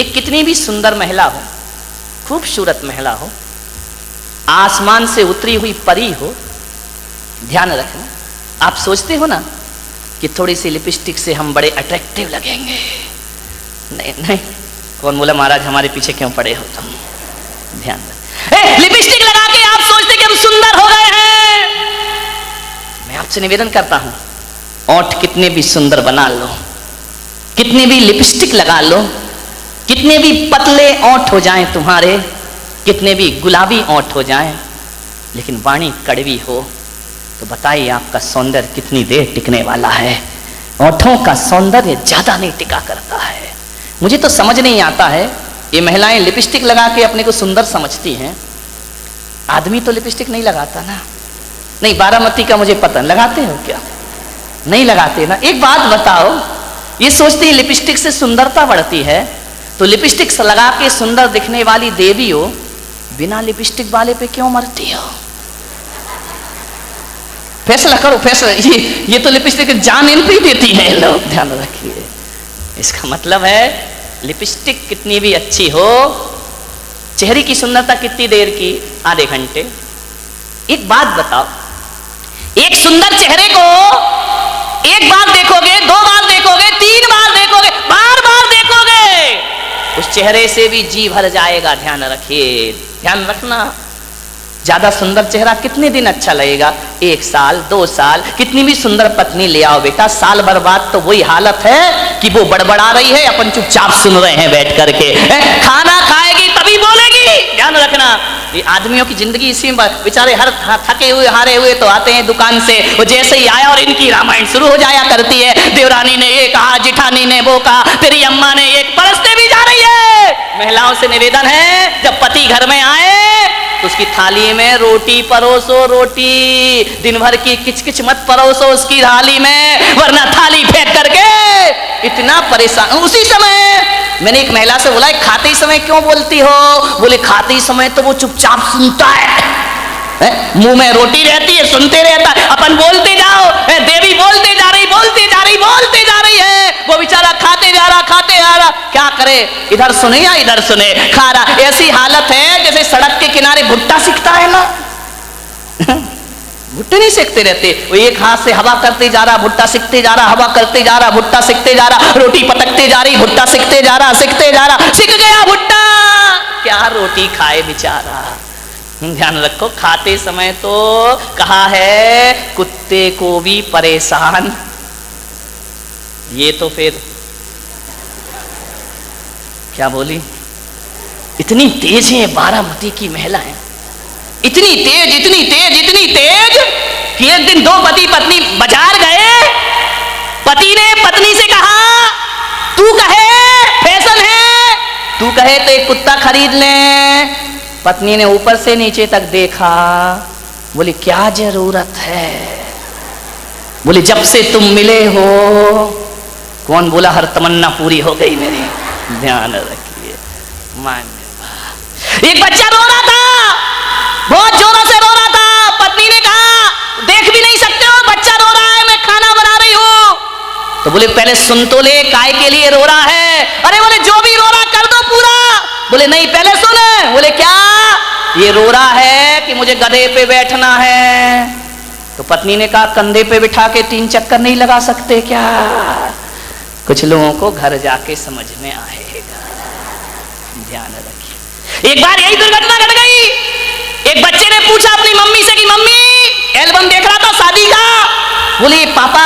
एक कितनी भी सुंदर महिला हो, खूबसूरत महिला हो, आसमान से उतरी हुई परी हो, ध्यान रखना, आप सोचते हो ना कि थोड़ी सी लिपस्टिक से हम बड़े अट्रैक्टिव लगेंगे। नहीं नहीं, कौन बोला महाराज हमारे पीछे क्यों पड़े हो तुम? ध्यान रख, लिपस्टिक लगा के आप सोचते कि हम सुंदर हो गए हैं। मैं आपसे निवेदन करता हूं, ओंठ कितने भी सुंदर बना लो, कितनी भी लिपस्टिक लगा लो, कितने भी पतले ओंठ हो जाएं तुम्हारे, कितने भी गुलाबी ओंठ हो जाएं, लेकिन वाणी कड़वी हो तो बताइए आपका सौंदर्य कितनी देर टिकने वाला है? ओंठों का सौंदर्य ज्यादा नहीं टिका करता है। मुझे तो समझ नहीं आता है, ये महिलाएं लिपस्टिक लगा के अपने को सुंदर समझती हैं, आदमी तो लिपस्टिक नहीं लगाता ना। नहीं, बारामती का मुझे पता, लगाते हो क्या? नहीं लगाते ना। एक बात बताओ, ये सोचते हैं लिपस्टिक से सुंदरता बढ़ती है, तो लिपस्टिक लगा के सुंदर दिखने वाली देवी हो, बिना लिपस्टिक वाले पे क्यों मरती हो? फैसला करो, फैसला। ये तो लिपस्टिक जान इन पे देती है लोग, ध्यान रखिए। इसका मतलब है लिपस्टिक कितनी भी अच्छी हो, चेहरे की सुंदरता कितनी देर की? आधे घंटे। एक बात बताओ, एक सुंदर चेहरे को एक बार देखोगे, दो बार देखोगे, तीन बार देखोगे, बार बार देखोगे, उस चेहरे से भी जी भर जाएगा। ध्यान रखिए, ध्यान रखना। ज्यादा सुंदर चेहरा कितने दिन अच्छा लगेगा? 1 साल, 2 साल। कितनी भी सुंदर पत्नी ले आओ बेटा, साल भर बाद तो वही हालत है कि वो बड़बड़ा रही है, अपन चुपचाप सुन रहे हैं बैठ करके। खाना खाएगी तभी बोलेगी। ध्यान रखना, ये आदमियों की जिंदगी इसी में, बेचारे हर थके हुए हारे हुए तो आते हैं दुकान से, वो जैसे ही आया और इनकी रामायण शुरू हो जाया करती है। देवरानी ने ये कहा, जिठानी ने वो कहा, तेरी अम्मा ने एक परसते भी जा रही है। महिलाओं से निवेदन है, जब पति घर में आए तो उसकी थाली में रोटी परोसो, रोटी। दिन भर की किचकिच मत परोसो उसकी थाली में, वरना थाली फेंक करके इतना परेशान। उसी समय मैंने एक महिला से बोला, खाते समय क्यों बोलती हो? बोले खाते समय तो वो चुपचाप सुनता है, मुंह में रोटी रहती है, सुनते रहता है, अपन बोलते जाओ, देवी बोलते जा रही, बोलते जा रही, बोलते जा रही है, वो बेचारा खाते जा रहा, खाते जा रहा। क्या करे, इधर सुने या इधर सुने, खा रहा। ऐसी हालत है जैसे सड़क के किनारे भुट्टा सिकता है ना, भुट्टे नहीं सेकते रहते, वो एक हाथ से हवा करते जा रहा, भुट्टा सिकते जा रहा, हवा करते जा रहा, भुट्टा सिकते जा रहा, रोटी पटकते जा रही, भुट्टा सिकते जा रहा, सिकते जा रहा, सिक गया भुट्टा, क्या रोटी खाए बेचारा। ध्यान रखो, खाते समय तो कहा है कुत्ते को भी परेशान, ये तो फिर क्या बोली, इतनी तेज है बारामती की महिलाएं, इतनी तेज, इतनी तेज, इतनी तेज कि एक दिन दो पति पत्नी बाजार गए, पति ने पत्नी से कहा तू कहे फैशन है, तू कहे तो एक कुत्ता खरीद ले। पत्नी ने ऊपर से नीचे तक देखा, बोली क्या जरूरत है? बोली जब से तुम मिले हो। कौन बोला हर तमन्ना पूरी हो गई मेरी? ध्यान रखिए, मान्य। एक बच्चा रो रहा था, बहुत जोरों से रो रहा था, पत्नी ने कहा देख भी नहीं सकते हो, बच्चा रो रहा है, मैं खाना बना रही हूं। तो बोले पहले सुन तो ले, काय के लिए रो रहा है? अरे बोले जो भी रो रहा कर दो पूरा। बोले नहीं पहले सुन। बोले क्या? ये रो रहा है कि मुझे गधे पे बैठना है। तो पत्नी ने कहा कंधे पे बिठा के 3 चक्कर नहीं लगा सकते क्या? कुछ लोगों को घर जाके समझ में आएगा, ध्यान रखिए। एक बार यही दुर्घटना घट गई, एक बच्चे ने पूछा अपनी मम्मी से कि मम्मी एल्बम देख रहा था शादी का। बोले पापा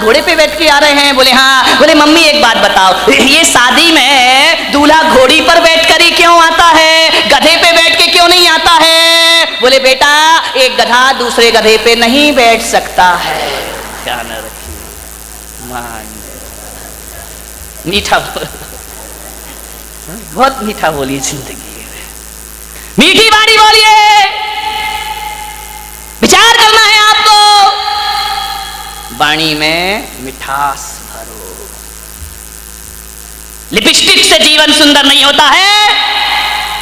घोड़े पे बैठ के आ रहे हैं। बोले हाँ। बोले मम्मी एक बात बताओ, ये शादी में दूल्हा घोड़ी पर बैठ कर ही क्यों आता है, गधे पे बैठ के क्यों नहीं आता है? बोले बेटा एक गधा दूसरे गधे पे नहीं बैठ सकता है। ध्यान रखिए, मान मीठा बहुत मीठा बोलिए जिंदगी में, मीठी बारी बोलिए, विचार करना है आपको, वाणी में मिठास भरो। लिपस्टिक से जीवन सुंदर नहीं होता है।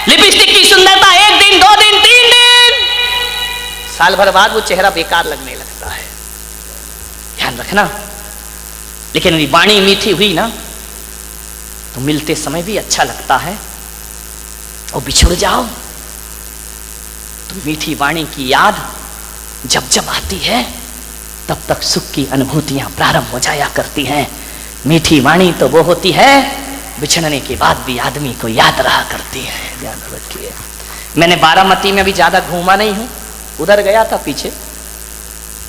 लिपस्टिक की सुंदरता 1 दिन 2 दिन 3 दिन, साल भर बाद वो चेहरा बेकार लगने लगता है, ध्यान रखना। लेकिन वाणी मीठी हुई ना तो मिलते समय भी अच्छा लगता है, और बिछुड़ जाओ तो मीठी वाणी की याद जब जब आती है तब तक सुख की अनुभूतियां प्रारंभ हो जाया करती हैं। मीठी वाणी तो वो होती है बिछड़ने के बाद भी आदमी को याद रहा करती है। ध्यान रखिए। मैंने बारामती में भी ज्यादा घूमा नहीं हूं, उधर गया था पीछे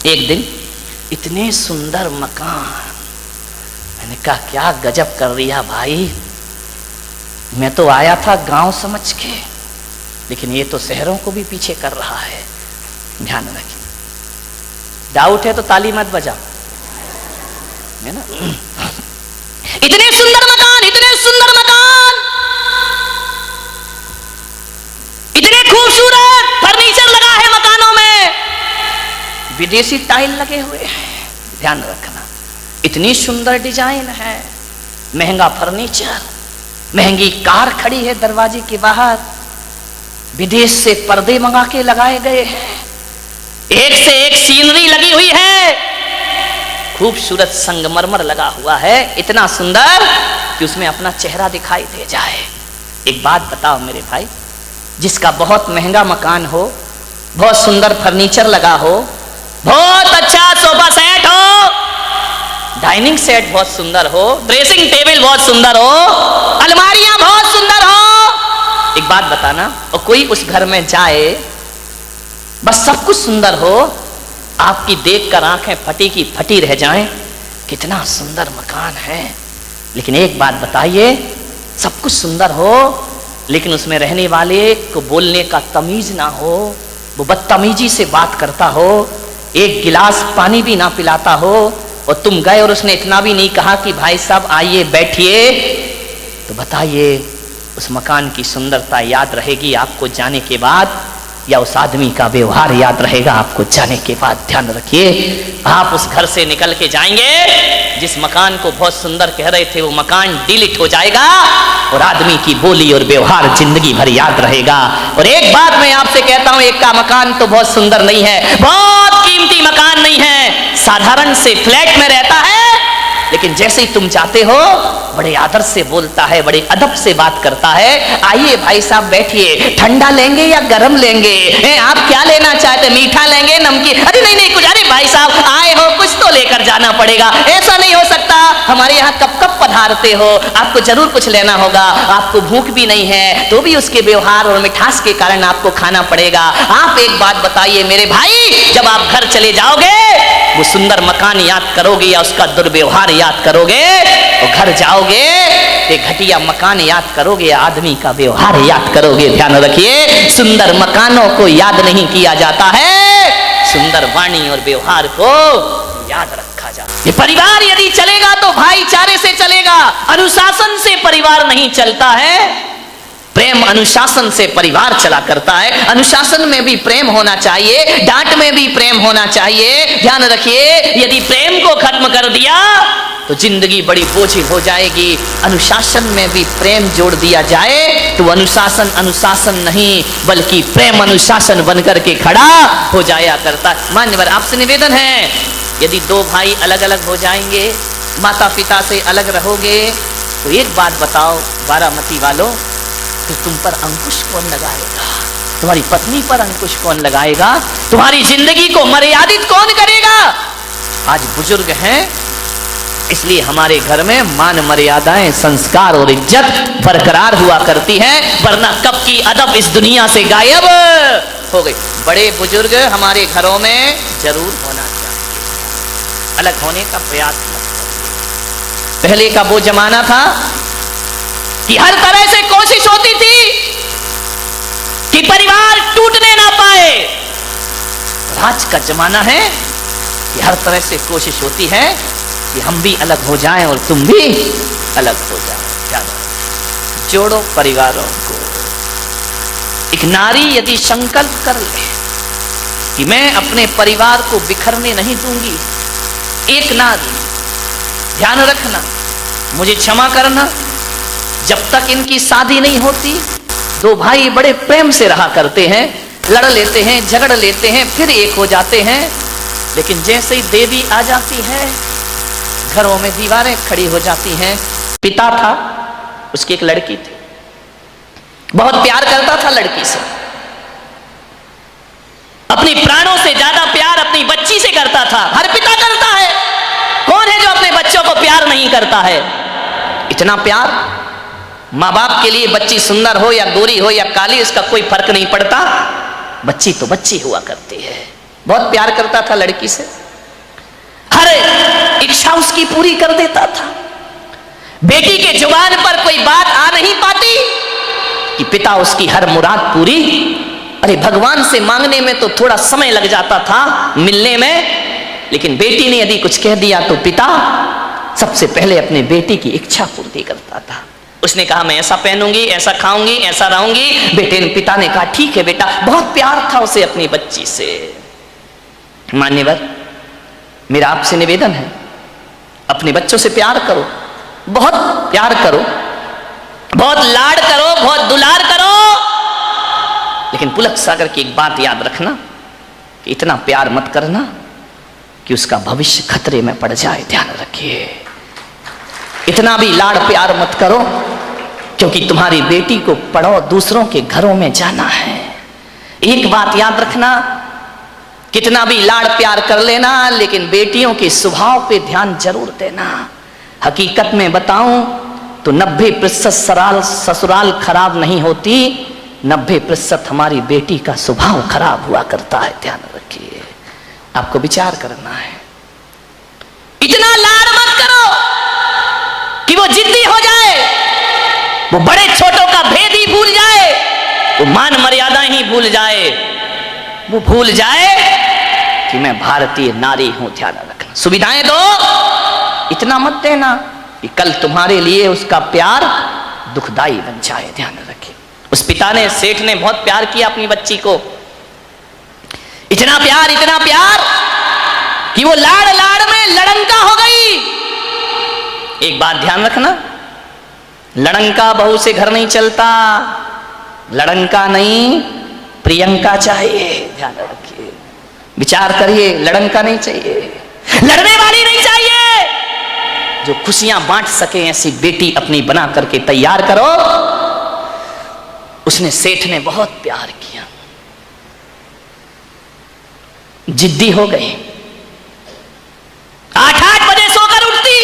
एक दिन, इतने सुंदर मकान, मैंने कहा क्या गजब कर दिया भाई, मैं तो आया था गांव समझ के, लेकिन ये तो शहरों को भी पीछे कर रहा है। ध्यान रखिए। डाउट है तो ताली मत बजाओ, है ना। इतने सुंदर मकान, इतने सुंदर मकान, इतने खूबसूरत फर्नीचर लगा है मकानों में, विदेशी टाइल लगे हुए हैं। ध्यान रखना, इतनी सुंदर डिजाइन है, महंगा फर्नीचर, महंगी कार खड़ी है दरवाजे के बाहर, विदेश से पर्दे मंगा के लगाए गए हैं, एक से एक सीनरी लगी हुई है, खूबसूरत संगमरमर लगा हुआ है, इतना सुंदर कि उसमें अपना चेहरा दिखाई दे जाए। एक बात बताओ मेरे भाई, जिसका बहुत महंगा मकान हो, बहुत सुंदर फर्नीचर लगा हो, बहुत अच्छा सोफा सेट हो, डाइनिंग सेट बहुत सुंदर हो, ड्रेसिंग टेबल बहुत सुंदर हो, अलमारियां बहुत सुंदर हो, एक बात बताना, और कोई उस घर में जाए, बस सब कुछ सुंदर हो, आपकी देखकर आंखें फटी की फटी रह जाएं, कितना सुंदर मकान है, लेकिन एक बात बताइए, सब कुछ सुंदर हो लेकिन उसमें रहने वाले को बोलने का तमीज ना हो, वो बदतमीजी से बात करता हो, एक गिलास पानी भी ना पिलाता हो, और तुम गए और उसने इतना भी नहीं कहा कि भाई साहब आइए बैठिए, तो बताइए उस मकान की सुंदरता याद रहेगी आपको जाने के बाद, या उस आदमी का व्यवहार याद रहेगा आपको जाने के बाद? ध्यान रखिए, आप उस घर से निकल के जाएंगे, जिस मकान को बहुत सुंदर कह रहे थे वो मकान डिलीट हो जाएगा, और आदमी की बोली और व्यवहार जिंदगी भर याद रहेगा। और एक बात मैं आपसे कहता हूं, एक का मकान तो बहुत सुंदर नहीं है, बहुत कीमती मकान नहीं है, साधारण से फ्लैट में रहता है, लेकिन जैसे ही तुम जाते हो बड़े आदर से बोलता है, बड़े अदब से बात करता है, आइए भाई साहब बैठिए, ठंडा लेंगे या गरम लेंगे, आप क्या लेना चाहते, मीठा लेंगे नमकीन, अरे नहीं नहीं कुछ, अरे भाई साहब आए हो कुछ तो लेकर जाना पड़ेगा, ऐसा नहीं हो सकता, हमारे यहाँ कब कब पधारते हो, आपको जरूर कुछ लेना होगा, आपको भूख भी नहीं है तो भी उसके व्यवहार और मिठास के कारण आपको खाना पड़ेगा। आप एक बात बताइए मेरे भाई, जब आप घर चले जाओगे वो सुंदर मकान याद करोगे या उसका दुर्व्यवहार याद करोगे, और घर जाओगे ते घटिया मकान याद करोगे या आदमी का व्यवहार याद करोगे? ध्यान रखिए, सुंदर मकानों को याद नहीं किया जाता है, सुंदर वाणी और व्यवहार को याद रखा जाता है। ये परिवार यदि चलेगा तो भाईचारे से चलेगा, अनुशासन से परिवार नहीं चलता है, प्रेम अनुशासन से परिवार चला करता है, अनुशासन में भी प्रेम होना चाहिए, डांट में भी प्रेम होना चाहिए। ध्यान रखिए, यदि प्रेम को खत्म कर दिया तो जिंदगी बड़ी बोझिल हो जाएगी, अनुशासन में भी प्रेम जोड़ दिया जाए तो अनुशासन अनुशासन नहीं बल्कि प्रेम अनुशासन बनकर के खड़ा हो जाया करता है। मान्यवर आपसे निवेदन है, यदि दो भाई अलग अलग हो जाएंगे, माता पिता से अलग रहोगे, तो एक बात बताओ बारामती वालों, तो तुम पर अंकुश कौन लगाएगा? तुम्हारी पत्नी पर अंकुश कौन लगाएगा? तुम्हारी जिंदगी को मर्यादित कौन करेगा? आज बुजुर्ग हैं इसलिए हमारे घर में मान मर्यादाएं, संस्कार और इज्जत बरकरार हुआ करती है, वरना कब की अदब इस दुनिया से गायब हो गई। बड़े बुजुर्ग हमारे घरों में जरूर होना चाहिए, अलग होने का प्रयास मत करिए। पहले का वो जमाना था कि हर तरह से कोशिश होती थी कि परिवार टूटने ना पाए, आज का जमाना है कि हर तरह से कोशिश होती है कि हम भी अलग हो जाएं और तुम भी अलग हो जाओ। जानो, जोड़ो परिवारों को। एक नारी यदि संकल्प कर ले कि मैं अपने परिवार को बिखरने नहीं दूंगी, एक नारी, ध्यान रखना, मुझे क्षमा करना, जब तक इनकी शादी नहीं होती दो भाई बड़े प्रेम से रहा करते हैं, लड़ लेते हैं, झगड़ लेते हैं, फिर एक हो जाते हैं, लेकिन जैसे ही देवी आ जाती है घरों में दीवारें खड़ी हो जाती हैं। पिता था उसकी एक लड़की थी, बहुत प्यार करता था लड़की से, अपनी प्राणों से ज्यादा प्यार अपनी बच्ची से करता था। हर पिता करता है, कौन है जो अपने बच्चों को प्यार नहीं करता है? इतना प्यार माँ बाप के लिए, बच्ची सुंदर हो या गोरी हो या काली, इसका कोई फर्क नहीं पड़ता, बच्ची तो बच्ची हुआ करती है। बहुत प्यार करता था लड़की से, हर इच्छा उसकी पूरी कर देता था। बेटी के जुबान पर कोई बात आ नहीं पाती कि पिता उसकी हर मुराद पूरी। अरे भगवान से मांगने में तो थोड़ा समय लग जाता था, मिलने में, लेकिन बेटी ने यदि कुछ कह दिया तो पिता सबसे पहले अपने बेटी की इच्छा पूर्ति करता था। उसने कहा मैं ऐसा पहनूंगी, ऐसा खाऊंगी, ऐसा रहूंगी। पिता ने कहा ठीक है बेटा। बहुत प्यार था उसे अपनी बच्ची से। मान्यवर, मेरा आपसे निवेदन है, अपने बच्चों से प्यार करो, बहुत प्यार करो, बहुत लाड करो, बहुत दुलार करो, लेकिन पुलक सागर की एक बात याद रखना कि इतना प्यार मत करना कि उसका भविष्य खतरे में पड़ जाए। ध्यान रखिए, इतना भी लाड़ प्यार मत करो, क्योंकि तुम्हारी बेटी को पढ़ो, दूसरों के घरों में जाना है। एक बात याद रखना, कितना भी लाड़ प्यार कर लेना, लेकिन बेटियों के स्वभाव पे ध्यान जरूर देना। हकीकत में बताऊं तो 90% ससुराल खराब नहीं होती, 90% हमारी बेटी का स्वभाव खराब हुआ करता है। ध्यान रखिए, आपको विचार करना है। इतना लाड़ मत करो कि वो जिद्दी हो जाए, वो बड़े छोटों का भेद ही भूल जाए, वो मान मर्यादा ही भूल जाए, वो भूल जाए कि मैं भारतीय नारी हूं। ध्यान रखना, सुविधाएं दो, इतना मत देना कि कल तुम्हारे लिए उसका प्यार दुखदाई बन जाए। ध्यान रखिए, उस पिता ने, सेठ ने बहुत प्यार किया अपनी बच्ची को, इतना प्यार कि वो लाड़ लाड़ में लड़ंका हो गई। एक बात ध्यान रखना, लड़ंका बहू से घर नहीं चलता, लड़ंका नहीं प्रियंका चाहिए। ध्यान रखिए, विचार करिए, लड़ंका नहीं चाहिए, लड़ने वाली नहीं चाहिए, जो खुशियां बांट सके ऐसी बेटी अपनी बना करके तैयार करो। उसने, सेठ ने बहुत प्यार किया, जिद्दी हो गई, 8-8 बजे सोकर उठती,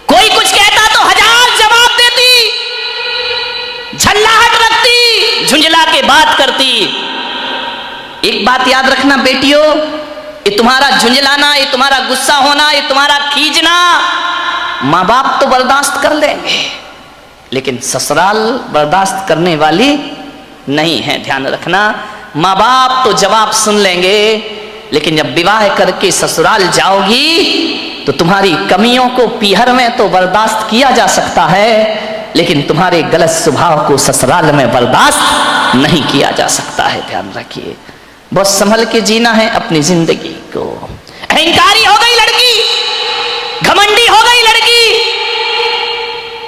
कोई कुछ कहता तो 1000 जवाब देती, झल्लाहट रखती, झुंझला के बात करती। एक बात याद रखना बेटियों, ये तुम्हारा झुंझलाना, ये तुम्हारा गुस्सा होना, ये तुम्हारा खींचना माँ बाप तो बर्दाश्त कर लेंगे, लेकिन ससुराल बर्दाश्त करने वाली नहीं है। ध्यान रखना, माँ बाप तो जवाब सुन लेंगे, लेकिन जब विवाह करके ससुराल जाओगी तो तुम्हारी कमियों को पीहर में तो बर्दाश्त किया जा सकता है, लेकिन तुम्हारे गलत स्वभाव को ससुराल में बर्दाश्त नहीं किया जा सकता है। ध्यान रखिए, बहुत संभल के जीना है अपनी जिंदगी को। अहंकारी हो गई लड़की, घमंडी हो गई लड़की,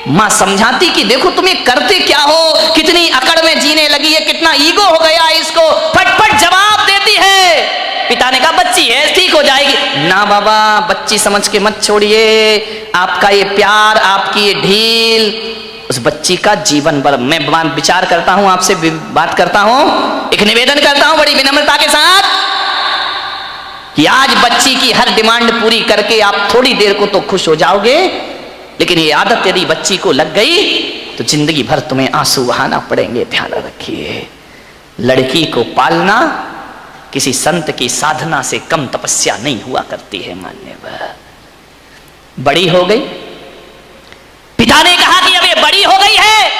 मां समझाती कि देखो तुम्हें करते क्या हो, कितनी अकड़ में जीने लगी है, कितना ईगो हो गया इसको, फटफट जवाब देती है। पिता ने कहा बच्ची है, ठीक हो जाएगी। ना बाबा, बच्ची समझ के मत छोड़िए, आपका ये प्यार, आपकी ये ढील उस बच्ची का जीवन भर। मैं विचार करता हूं, आपसे बात करता हूं, एक निवेदन करता हूं बड़ी विनम्रता के साथ कि आज बच्ची की हर डिमांड पूरी करके आप थोड़ी देर को तो खुश हो जाओगे, लेकिन ये आदत यदि बच्ची को लग गई तो जिंदगी भर तुम्हें आंसू बहाना पड़ेंगे। ध्यान रखिए, लड़की को पालना किसी संत की साधना से कम तपस्या नहीं हुआ करती है। मान्यवर, बड़ी हो गई, पिता ने कहा कि अब ये बड़ी हो गई है,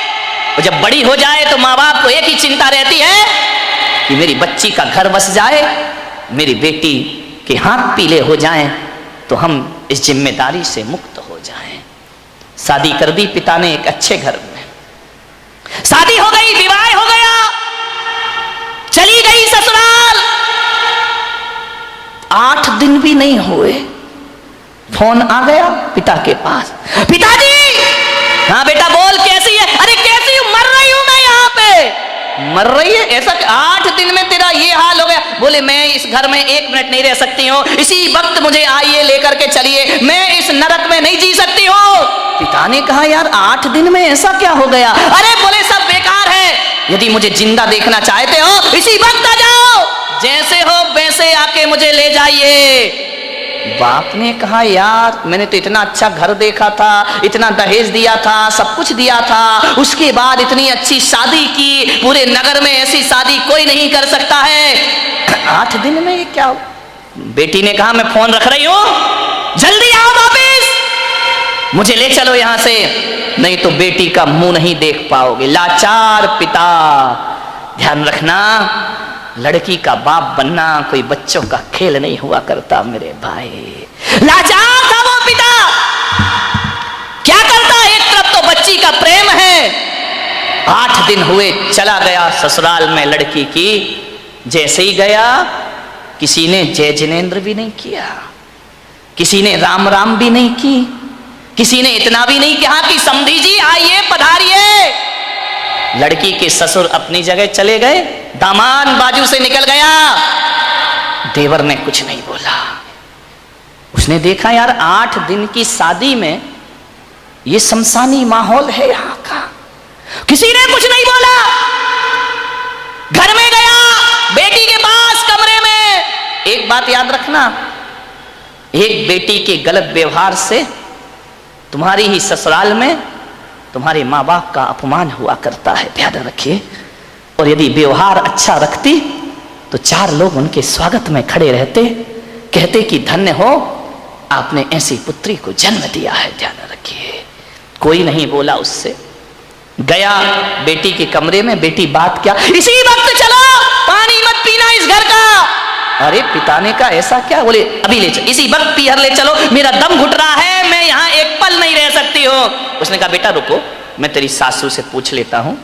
और जब बड़ी हो जाए तो माँ बाप को एक ही चिंता रहती है कि मेरी बच्ची का घर बस जाए, मेरी बेटी के हाथ पीले हो जाएं, तो हम इस जिम्मेदारी से मुक्त हो जाएं। शादी कर दी पिता ने एक अच्छे घर में, शादी हो गई, विवाह हो गया, चली गई ससुराल। 8 दिन भी नहीं हुए, फोन आ गया पिता के पास, पिताजी। हाँ बेटा बोल, कैसी है? अरे कैसी हूं, मर रही हूं मैं यहाँ पे। मर रही है ऐसा? 8 दिन में तेरा ये हाल हो गया? बोले मैं इस घर में 1 मिनट नहीं रह सकती हूँ, इसी वक्त मुझे आइए लेकर के चलिए, मैं इस नरक में नहीं जी सकती हूँ। पिता ने कहा यार 8 दिन में ऐसा क्या हो गया? अरे बोले सब बेकार है, यदि मुझे जिंदा देखना चाहते हो इसी वक्त आ जाओ, जैसे हो वैसे आके मुझे ले जाइए। बाप ने कहा यार मैंने तो इतना अच्छा घर देखा था, इतना दहेज दिया था, सब कुछ दिया था, उसके बाद इतनी अच्छी शादी की, पूरे नगर में ऐसी शादी कोई नहीं कर सकता है, 8 दिन में ये क्या? बेटी ने कहा मैं फोन रख रही हूं, जल्दी आओ वापिस, मुझे ले चलो यहां से, नहीं तो बेटी का मुंह नहीं देख पाओगे। लाचार पिता। ध्यान रखना, लड़की का बाप बनना कोई बच्चों का खेल नहीं हुआ करता मेरे भाई। लाचार था वो पिता, क्या करता? एक तरफ तो बच्ची का प्रेम है, 8 दिन हुए चला गया ससुराल में लड़की की। जैसे ही गया किसी ने जय जिनेन्द्र भी नहीं किया, किसी ने राम राम भी नहीं की, किसी ने इतना भी नहीं कहा कि समधी जी आइए पधारिए। लड़की के ससुर अपनी जगह चले गए, दामाद बाजू से निकल गया, देवर ने कुछ नहीं बोला। उसने देखा यार 8 दिन की शादी में ये शमशानी माहौल है यहां का, किसी ने कुछ नहीं बोला। घर में गया, बेटी के पास कमरे में। एक बात याद रखना, एक बेटी के गलत व्यवहार से तुम्हारी ही ससुराल में तुम्हारे माँ बाप का अपमान हुआ करता है, ध्यान रखिए। और यदि व्यवहार अच्छा रखती तो 4 लोग उनके स्वागत में खड़े रहते, कहते कि धन्य हो आपने ऐसी पुत्री को जन्म दिया है, ध्यान रखिए। कोई नहीं बोला उससे। गया बेटी के कमरे में, बेटी बात क्या? इसी वक्त चलो, पानी मत पीना इस घर का। अरे पिता ने कहा ऐसा क्या? बोले अभी ले चलो, इसी वक्त पीहर ले चलो, मेरा दम घुट रहा है, मैं यहाँ एक पल नहीं रह सकती हूँ। उसने कहा बेटा रुको, मैं तेरी सासू से पूछ लेता हूँ।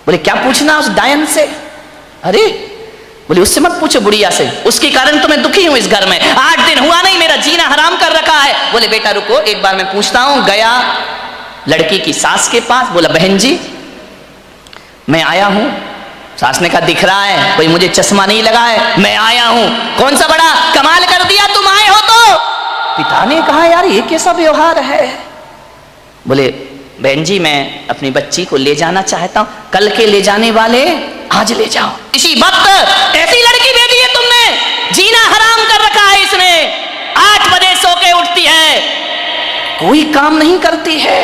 बोले क्या पूछना उस डायन से? अरे बोले उससे मत पूछो, बुढ़िया से, उसके कारण तो मैं दुखी हूँ इस घर में, 8 दिन हुआ नहीं, मेरा जीना हराम कर रखा है। बोले बेटा रुको, एक बार मैं पूछता हूँ। गया लड़की की सास के पास, बोला बहन जी मैं आया हूँ। सास ने कहा दिख रहा है, कोई मुझे चश्मा नहीं लगा है, मैं आया हूं। कौन सा बड़ा कमाल कर दिया तुम आए हो तो? पिता ने कहा यार ये कैसा व्यवहार है? बोले बहन जी मैं अपनी बच्ची को ले जाना चाहता हूं, कल के ले जाने वाले आज ले जाओ। इसी वक्त ऐसी लड़की भेजी है तुमने, जीना हराम कर रखा है इसने, 8 बजे सो के उठती है, कोई काम नहीं करती है,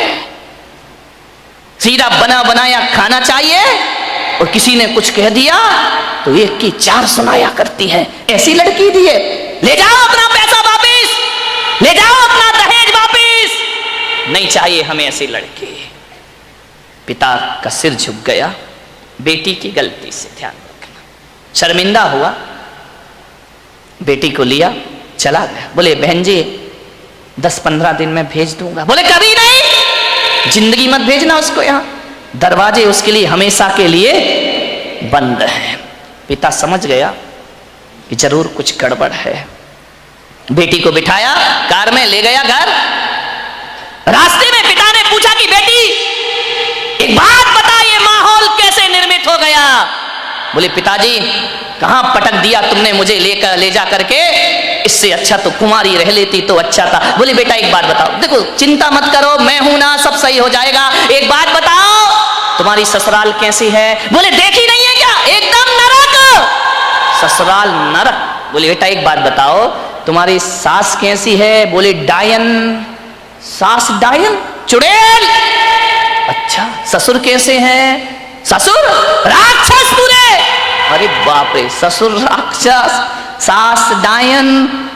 सीधा बना बनाया खाना चाहिए, और किसी ने कुछ कह दिया तो 1 की 4 सुनाया करती है। ऐसी लड़की दी है, ले जाओ अपना पैसा वापिस, ले जाओ अपना दहेज वापिस, नहीं चाहिए हमें ऐसी लड़की। पिता का सिर झुक गया बेटी की गलती से, ध्यान रखना। शर्मिंदा हुआ, बेटी को लिया चला गया। बोले बहन जी 10-15 दिन में भेज दूंगा। बोले कभी नहीं, जिंदगी मत भेजना उसको, यहां दरवाजे उसके लिए हमेशा के लिए बंद हैं। पिता समझ गया कि जरूर कुछ गड़बड़ है। बेटी को बिठाया, कार में ले गया घर। रास्ते में पिता ने पूछा कि बेटी एक बात बता, ये माहौल कैसे निर्मित हो गया? बोले पिताजी कहां पटक दिया तुमने मुझे ले जा करके, इससे अच्छा तो कुमारी रह लेती तो अच्छा था। बोले बेटा एक बात बताओ, देखो चिंता मत करो, मैं हूं ना, सब सही हो जाएगा। एक बात बताओ तुम्हारी ससुराल कैसी है? बोले देखी नहीं है क्या, एकदम नरक, ससुराल नरक। बोले बेटा एक बात बताओ तुम्हारी सास कैसी है? बोले डायन। सास डायन, चुड़ैल। अच्छा ससुर कैसे हैं? ससुर राक्षस पूरे। अरे बाप रे, ससुर राक्षस, सास डायन।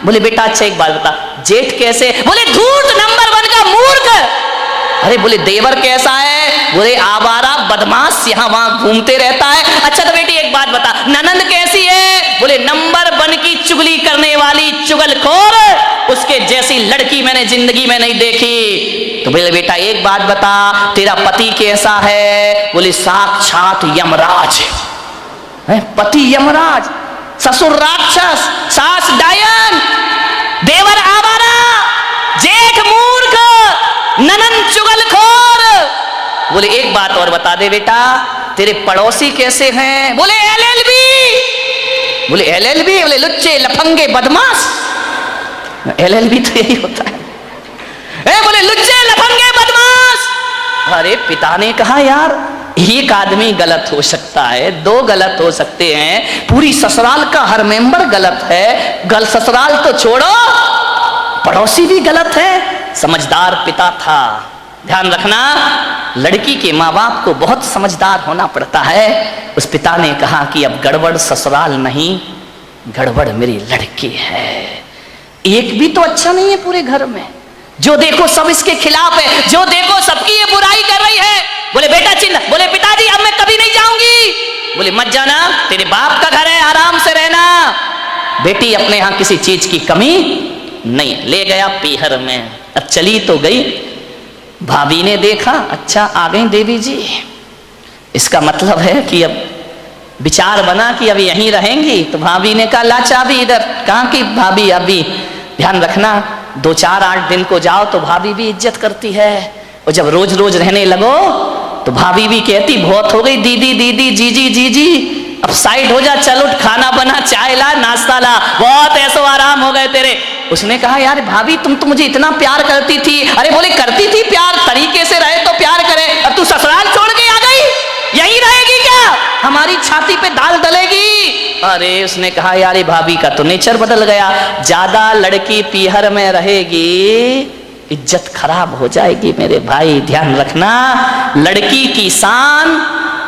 बोले बेटा अच्छा एक बात बता, जेठ कैसे? बोले धूर्त नंबर 1 का मूर्ख। अरे बोले देवर कैसा है? बोले आवारा बदमाश, यहां वहां घूमते रहता है। अच्छा तो बेटी एक बात बता, ननंद कैसी है? बोले नंबर 1 की चुगली करने वाली चुगलखोर, उसके जैसी लड़की मैंने जिंदगी में नहीं देखी। तो बोले बेटा एक बात बता तेरा पति कैसा है? बोले साक्षात यमराज है, पति यमराज, ससुर राक्षस, सास डायन, देवर आवारा, जेठ मूर्ख, ननंद चुगलखोर। बोले एक बात और बता दे बेटा, तेरे पड़ोसी कैसे हैं? बोले LLB। बोले LLB? बोले लुच्चे लफंगे बदमाश। LLB तो यही होता है। बोले लुच्चे लफंगे बदमाश। अरे पिता ने कहा यार एक आदमी गलत हो सकता है, दो गलत हो सकते हैं, पूरी ससुराल का हर मेंबर गलत है। ससुराल तो छोड़ो, पड़ोसी भी गलत है। समझदार पिता था। ध्यान रखना, लड़की के माँ बाप को बहुत समझदार होना पड़ता है। उस पिता ने कहा कि अब गड़बड़ ससुराल नहीं, गड़बड़ मेरी लड़की है। एक भी तो अच्छा नहीं है पूरे घर में, जो देखो सब इसके खिलाफ है, जो देखो सबकी ये बुराई कर रही है। बोले बेटा चिल्ला, बोले पिताजी अब मैं कभी नहीं जाऊंगी। बोले मत जाना, तेरे बाप का घर है, आराम से रहना। बेटी अपने यहां किसी चीज की कमी नहीं। ले गया पीहर में। अब चली तो गई, भाभी ने देखा अच्छा आ गई देवी जी, इसका मतलब है कि अब विचार बना कि अब यहीं रहेंगी। तो भाभी ने कहा ला चाबी इधर। कहाँ की भाभी? अभी ध्यान रखना 2-4-8 दिन को जाओ तो भाभी भी इज्जत करती है, और जब रोज रोज रहने लगो तो भाभी भी कहती बहुत हो गई दीदी दीदी जीजी जीजी, अब साइड हो जा, चल उठ, खाना बना, चाय ला, नाश्ता ला, बहुत ऐसो आराम हो गए तेरे। उसने कहा यार भाभी तुम तो मुझे इतना प्यार करती थी। अरे बोले करती थी प्यार, तरीके से रहे तो प्यार करे। अब तू ससुराल छोड़ के आ गई, यहीं रहेगी क्या? हमारी छाती पे दाल डलेगी। अरे उसने कहा यार भाभी का तो नेचर बदल गया, ज्यादा लड़की पीहर में रहेगी इज्जत खराब हो जाएगी मेरे भाई। ध्यान रखना, लड़की की शान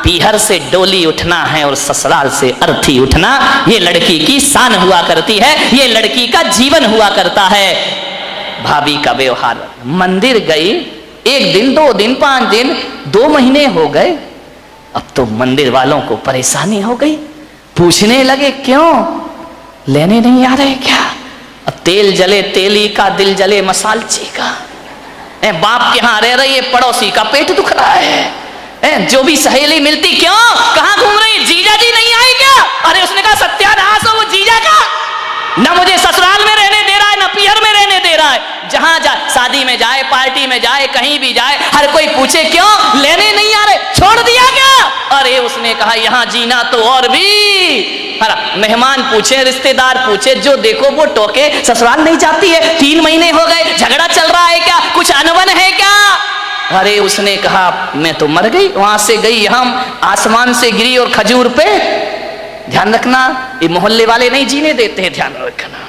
पीहर से डोली उठना है और ससुराल से अर्थी उठना, ये लड़की की शान हुआ करती है, ये लड़की का जीवन हुआ करता है। भाभी का व्यवहार, मंदिर गई 1 दिन 2 दिन 5 दिन 2 महीने हो गए, अब तो मंदिर वालों को परेशानी हो गई। पूछने लगे क्यों, लेने नहीं आ रहे क्या? अब तेल जले तेली का, दिल जले मसालची का। बाप के यहां रह रही है, पड़ोसी का पेट दुख रहा है। जो भी सहेली मिलती क्यों, कहां घूम रही, जीजा जी नहीं आए क्या? अरे उसने कहा सत्यानाश हो वो जीजा का, ना मुझे ससुराल में रहने दे रहा है ना पीहर में रहने दे रहा है। जहां जाए, शादी में जाए, पार्टी में जाए, कहीं भी जाए, हर कोई पूछे क्यों, लेने नहीं आ रहे, छोड़ दिया क्या? अरे उसने कहा यहां जीना तो और भी। मेहमान पूछे, रिश्तेदार पूछे, जो देखो वो टोके, ससुराल नहीं जाती है, 3 महीने हो गए, झगड़ा चल रहा है क्या, कुछ अनबन है क्या? अरे उसने कहा मैं तो मर गई, वहां से गई, हम आसमान से गिरी और खजूर पे। ध्यान रखना, ये मोहल्ले वाले नहीं जीने देते हैं, ध्यान रखना,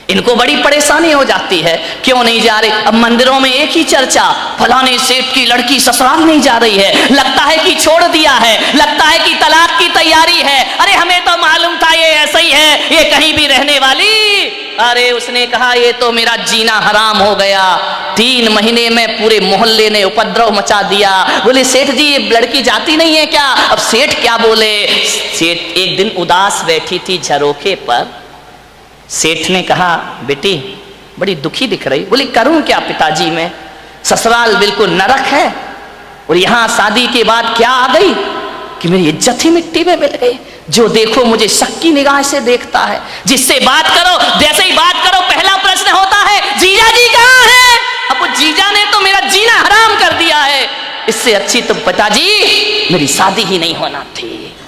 इनको बड़ी परेशानी हो जाती है, क्यों नहीं जा रहे। अब मंदिरों में एक ही चर्चा, फलाने सेठ की लड़की ससुराल नहीं जा रही है, लगता है कि छोड़ दिया है, लगता है कि तलाक की तैयारी है। अरे हमें तो मालूम था ये ऐसा ही है, ये कहीं भी रहने वाली। अरे उसने कहा ये तो मेरा जीना हराम हो गया। 3 महीने में पूरे मोहल्ले ने उपद्रव मचा दिया। बोले सेठ जी ये लड़की जाती नहीं है क्या? अब सेठ क्या बोले, सेठ एक दिन उदास बैठी थी झरोखे पर, सेठ ने कहा बेटी बड़ी दुखी दिख रही। बोली करूं क्या पिताजी, मैं ससुराल बिल्कुल नरक है, और यहां शादी के बाद क्या आ गई कि मेरी इज्जत ही मिट्टी में मिल गई। जो देखो मुझे शक की निगाह से देखता है, जिससे बात करो जैसे ही बात करो पहला प्रश्न होता है जीजा जी कहाँ है? अब वो जीजा ने तो मेरा जीना हराम कर दिया है, इससे अच्छी तो पिताजी मेरी शादी ही नहीं होना थी।